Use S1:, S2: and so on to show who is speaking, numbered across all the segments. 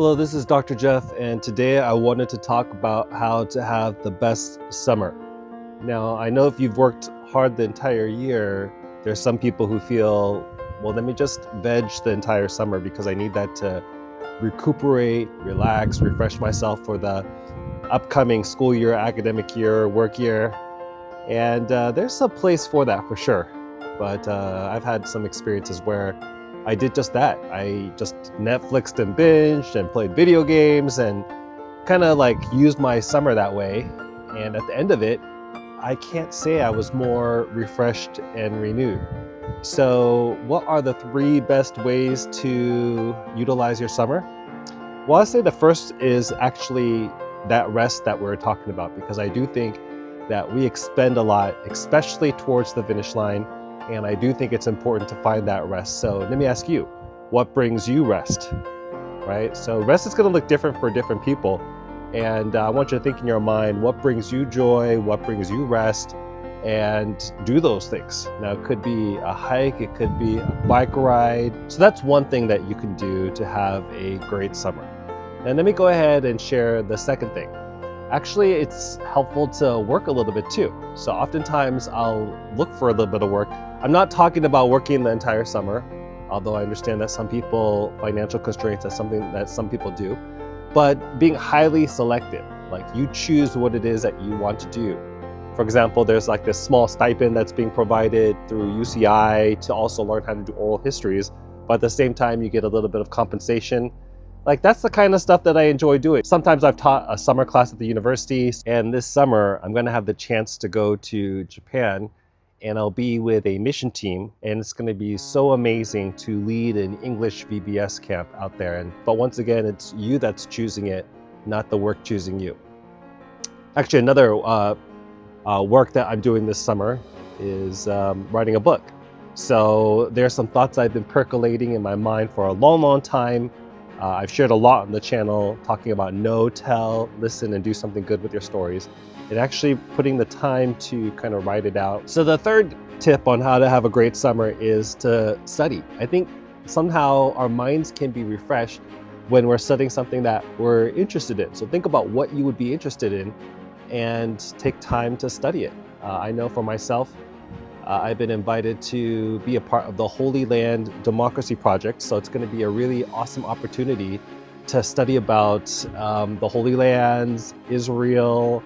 S1: Hello, this is Dr. Jeff, and today I wanted to talk about how to have the best summer. Now, I know if you've worked hard the entire year, there's some people who feel, well, let me just veg the entire summer because I need that to recuperate, relax, refresh myself for the upcoming school year, academic year, work year. And there's a place for that for sure. But I've had some experiences where I did just that. I just Netflixed and binged and played video games and kind of like used my summer that way. And at the end of it, I can't say I was more refreshed and renewed. So, what are the three best ways to utilize your summer? Well, I'd say the first is actually that rest that we're talking about, because I do think that we expend a lot, especially towards the finish line. And I do think it's important to find that rest. So let me ask you, what brings you rest, right? So rest is going to look different for different people. And I want you to think in your mind, what brings you joy, what brings you rest, and do those things. Now, it could be a hike, it could be a bike ride. So that's one thing that you can do to have a great summer. And let me go ahead and share the second thing. Actually, it's helpful to work a little bit too. So oftentimes I'll look for a little bit of work. I'm not talking about working the entire summer, although I understand that some people, financial constraints, that's something that some people do, but being highly selective, like you choose what it is that you want to do. For example, there's like this small stipend that's being provided through UCI to also learn how to do oral histories, but at the same time you get a little bit of compensation. Like that's the kind of stuff that I enjoy doing. Sometimes I've taught a summer class at the university, and this summer I'm going to have the chance to go to Japan, and I'll be with a mission team, and it's going to be so amazing to lead an English VBS camp out there. But once again, it's you that's choosing it, not the work choosing you. Actually, another work that I'm doing this summer is writing a book. So there's some thoughts I've been percolating in my mind for a long time. I've shared a lot on the channel talking about know, tell, listen, and do something good with your stories, and actually putting the time to kind of write it out. So the third tip on how to have a great summer is to study. I think somehow our minds can be refreshed when we're studying something that we're interested in. So think about what you would be interested in and take time to study it. I know for myself, I've been invited to be a part of the Holy Land Democracy Project. So it's going to be a really awesome opportunity to study about the Holy Lands, Israel,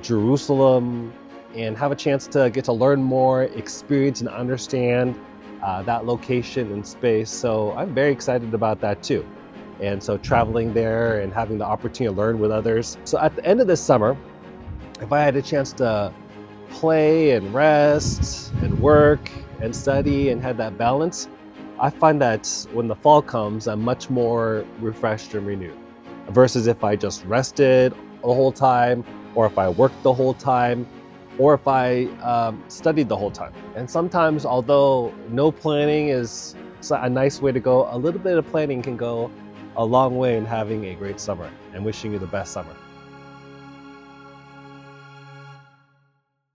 S1: Jerusalem, and have a chance to get to learn more, experience and understand that location and space. So I'm very excited about that too. And so traveling there and having the opportunity to learn with others. So at the end of this summer, if I had a chance to play and rest and work and study and have that balance, I find that when the fall comes, I'm much more refreshed and renewed versus if I just rested the whole time, or if I worked the whole time, or if I studied the whole time. And sometimes, although no planning is a nice way to go, a little bit of planning can go a long way in having a great summer, and wishing you the best summer.